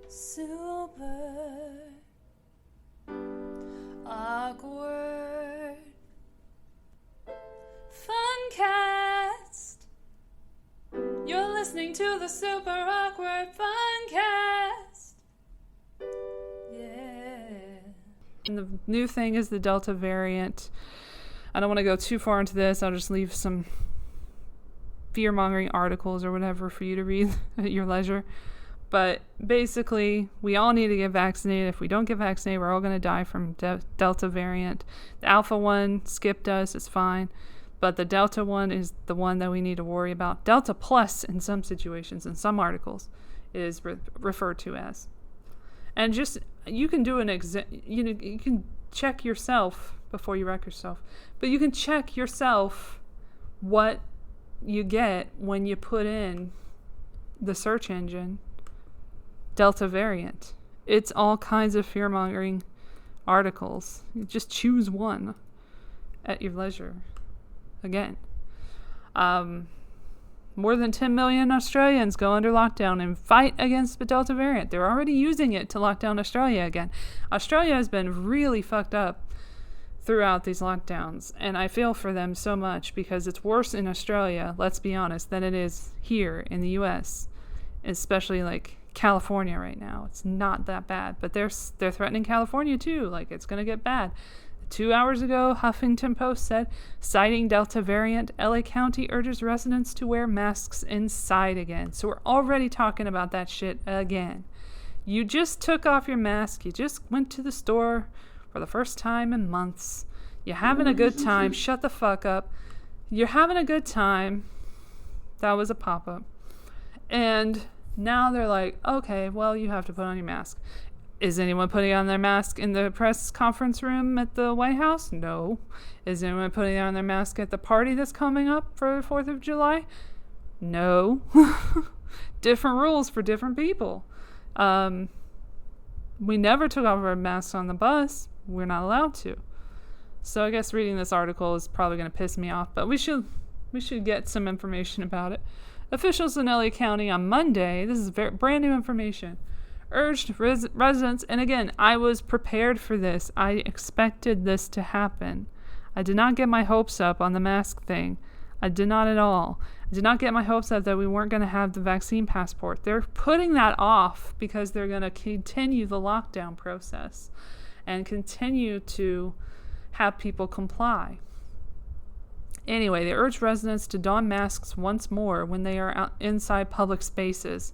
Super Awkward Funcast. You're listening to the Super Awkward Funcast. Yeah. And the new thing is the Delta variant. I don't want to go too far into this. I'll just leave some fear-mongering articles or whatever for you to read at your leisure. But basically, we all need to get vaccinated. If we don't get vaccinated, we're all going to die from Delta variant. The Alpha one skipped us. It's fine. But the Delta one is the one that we need to worry about. Delta plus, in some situations, in some articles, is referred to as. And just, you can do you can check yourself before you wreck yourself. But you can check yourself what you get when you put in the search engine Delta variant. It's all kinds of fear-mongering articles. You just choose one at your leisure. Again, more than 10 million Australians go under lockdown and fight against the Delta variant. They're already using it to lock down Australia again. Australia has been really fucked up throughout these lockdowns, and I feel for them so much because it's worse in Australia, let's be honest, than it is here in the US, especially like California right now. It's not that bad, but they're threatening California too. Like, it's going to get bad. 2 hours ago, Huffington Post said, citing Delta variant, LA County urges residents to wear masks inside again. So we're already talking about that shit again. You just took off your mask. You just went to the store for the first time in months. You're having a good time. Shut the fuck up. You're having a good time. That was a pop-up. And now they're like, okay, well, you have to put on your mask. Is anyone putting on their mask in the press conference room at the White House? No. Is anyone putting on their mask at the party that's coming up for the 4th of July? No. Different rules for different people. We never took off our masks on the bus. We're not allowed to. So I guess reading this article is probably going to piss me off, but we should get some information about it. Officials in LA County on Monday, this is brand new information, urged residents, and again, I was prepared for this. I expected this to happen. I did not get my hopes up on the mask thing. I did not at all. I did not get my hopes up that we weren't going to have the vaccine passport. They're putting that off because they're going to continue the lockdown process and continue to have people comply. Anyway, they urge residents to don masks once more when they are out inside public spaces,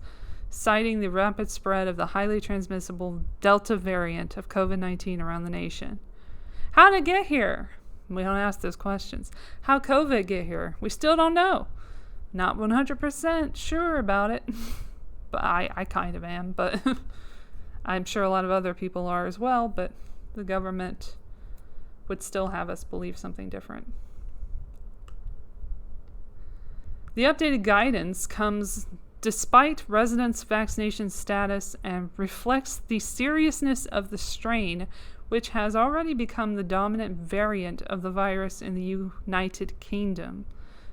citing the rapid spread of the highly transmissible Delta variant of COVID-19 around the nation. How did it get here? We don't ask those questions. How COVID get here? We still don't know. Not 100% sure about it. But I kind of am, but I'm sure a lot of other people are as well, but the government would still have us believe something different. The updated guidance comes despite residents' vaccination status and reflects the seriousness of the strain, which has already become the dominant variant of the virus in the United Kingdom.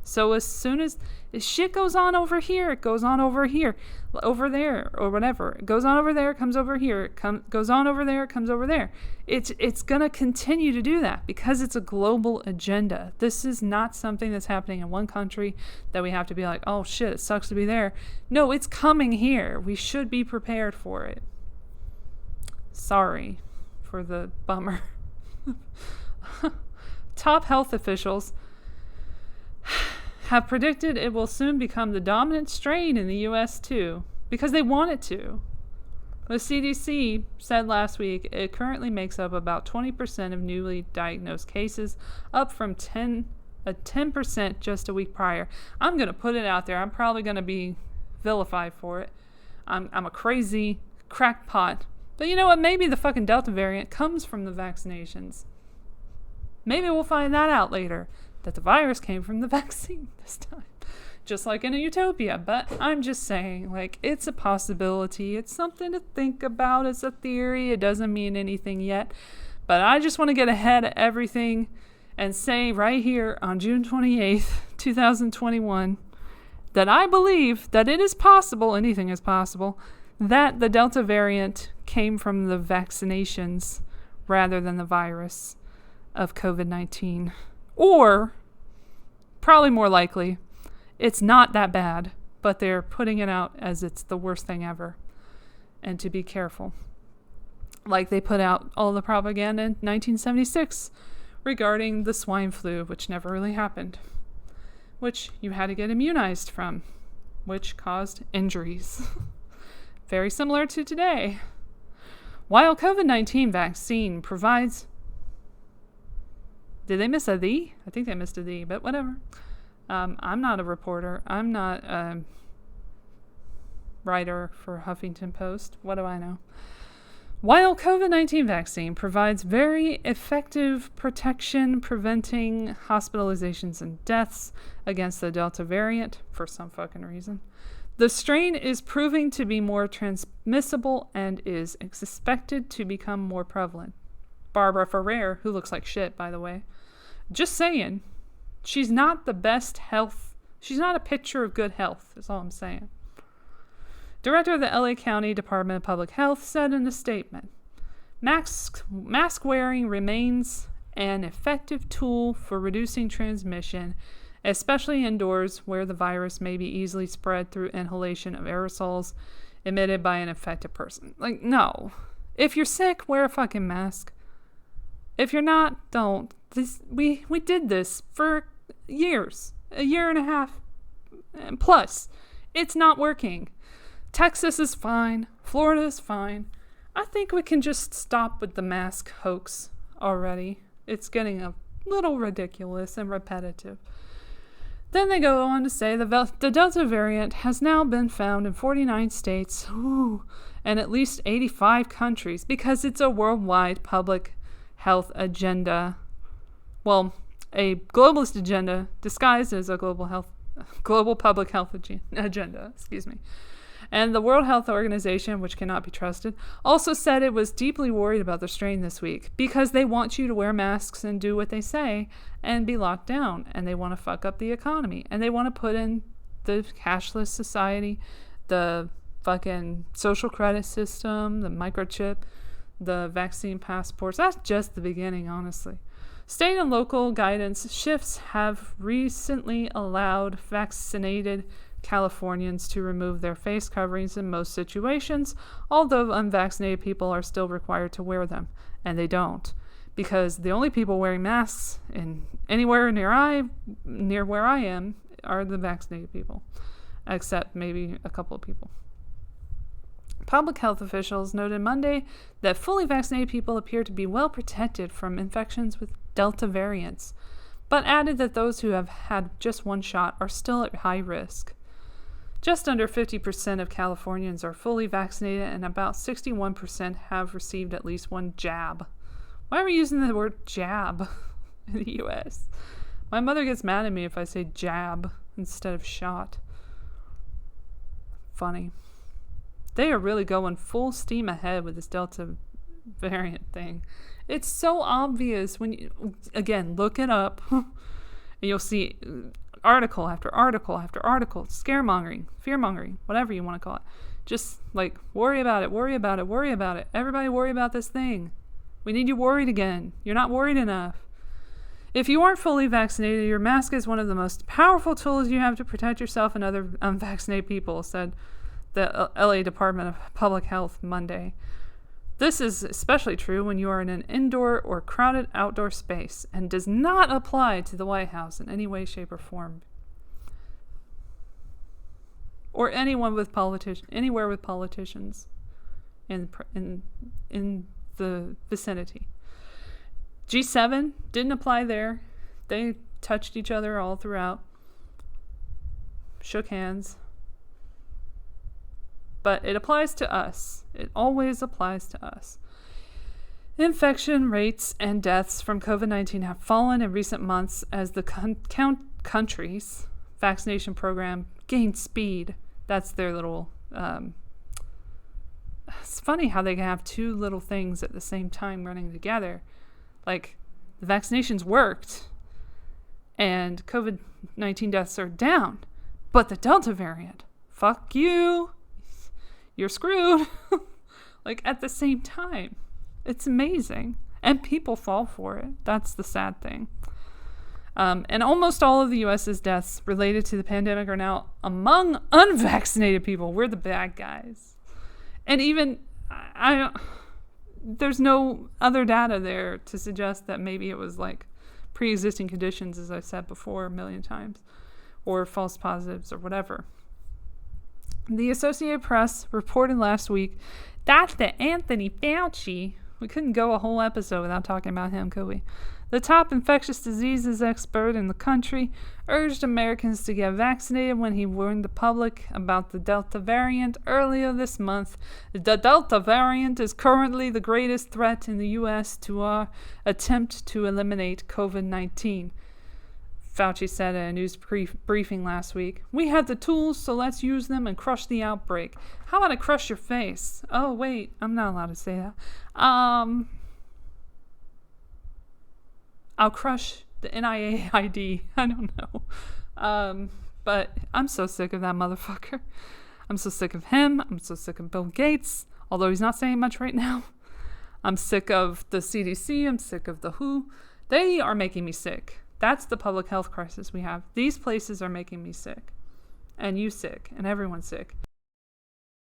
So as soon as shit goes on over here, it goes on over here, over there, or whatever. It goes on over there, comes over here, goes on over there, comes over there. It's going to continue to do that because it's a global agenda. This is not something that's happening in one country that we have to be like, oh shit, it sucks to be there. No, it's coming here. We should be prepared for it. Sorry for the bummer. Top health officials have predicted it will soon become the dominant strain in the U.S. too, because they want it to. The CDC said last week it currently makes up about 20% of newly diagnosed cases, up from 10% just a week prior. I'm going to put it out there. I'm probably going to be vilified for it. I'm a crazy crackpot. But you know what? Maybe the fucking Delta variant comes from the vaccinations. Maybe we'll find that out later, that the virus came from the vaccine this time. Just like in a utopia. But I'm just saying, like, it's a possibility. It's something to think about. It's a theory. It doesn't mean anything yet. But I just want to get ahead of everything and say right here on June 28th, 2021, that I believe that it is possible, anything is possible, that the Delta variant came from the vaccinations rather than the virus of COVID-19. Or, probably more likely, it's not that bad, but they're putting it out as it's the worst thing ever. And to be careful. Like they put out all the propaganda in 1976 regarding the swine flu, which never really happened, which you had to get immunized from, which caused injuries. Very similar to today. While COVID-19 vaccine provides... Did they miss a "the"? I think they missed a "the", but whatever. I'm not a reporter. I'm not a writer for Huffington Post. What do I know? While COVID-19 vaccine provides very effective protection preventing hospitalizations and deaths against the Delta variant, for some fucking reason, the strain is proving to be more transmissible and is expected to become more prevalent. Barbara Ferrer, who looks like shit, by the way. Just saying. She's not the best health. She's not a picture of good health, is all I'm saying. Director of the LA County Department of Public Health said in a statement, mask wearing remains an effective tool for reducing transmission, especially indoors where the virus may be easily spread through inhalation of aerosols emitted by an infected person. Like, no. If you're sick, wear a fucking mask. If you're not, don't. We did this for years. A year and a half plus. It's not working. Texas is fine. Florida is fine. I think we can just stop with the mask hoax already. It's getting a little ridiculous and repetitive. Then they go on to say the Delta variant has now been found in 49 states and at least 85 countries because it's a worldwide public health agenda. Well, a globalist agenda disguised as a global public health agenda. And the World Health Organization, which cannot be trusted, also said it was deeply worried about the strain this week because they want you to wear masks and do what they say and be locked down. And they want to fuck up the economy. And they want to put in the cashless society, the fucking social credit system, the microchip, the vaccine passports. That's just the beginning, honestly. State and local guidance shifts have recently allowed vaccinated Californians to remove their face coverings in most situations, although unvaccinated people are still required to wear them, and they don't, because the only people wearing masks in anywhere near where I am are the vaccinated people, except maybe a couple of people. Public health officials noted Monday that fully vaccinated people appear to be well protected from infections with Delta variants, but added that those who have had just one shot are still at high risk. Just under 50% of Californians are fully vaccinated and about 61% have received at least one jab. Why are we using the word jab in the U.S.? My mother gets mad at me if I say jab instead of shot. Funny. They are really going full steam ahead with this Delta variant thing. It's so obvious when you, again, look it up and you'll see article after article after article, scaremongering, fear-mongering, whatever you want to call it. Just like, worry about it, worry about it, worry about it. Everybody worry about this thing. We need you worried again. You're not worried enough. If you aren't fully vaccinated, your mask is one of the most powerful tools you have to protect yourself and other unvaccinated people, said the LA Department of Public Health Monday. This is especially true when you are in an indoor or crowded outdoor space and does not apply to the White House in any way, shape, or form. Or anywhere with politicians in the vicinity. G7 didn't apply there. They touched each other all throughout. Shook hands. But it applies to us. It always applies to us. Infection rates and deaths from COVID-19 have fallen in recent months as the country's vaccination program gained speed. That's their little... it's funny how they can have two little things at the same time running together. Like, the vaccinations worked, and COVID-19 deaths are down. But the Delta variant, fuck you. you're screwed. Like at the same time. It's amazing. And people fall for it. That's the sad thing. And almost all of the U.S.'s deaths related to the pandemic are now among unvaccinated people. We're the bad guys. And even, there's no other data there to suggest that maybe it was like pre-existing conditions, as I said before a million times, or false positives or whatever. The Associated Press reported last week Dr. Anthony Fauci, we couldn't go a whole episode without talking about him, could we? The top infectious diseases expert in the country urged Americans to get vaccinated when he warned the public about the Delta variant earlier this month. The Delta variant is currently the greatest threat in the U.S. to our attempt to eliminate COVID-19. Fauci said at a news briefing last week. We have the tools, so let's use them and crush the outbreak. How about I crush your face? Oh, wait, I'm not allowed to say that. I'll crush the NIAID. I don't know. But I'm so sick of that motherfucker. I'm so sick of him. I'm so sick of Bill Gates, although he's not saying much right now. I'm sick of the CDC. I'm sick of the WHO. They are making me sick. That's the public health crisis we have. These places are making me sick. And you sick. And everyone's sick.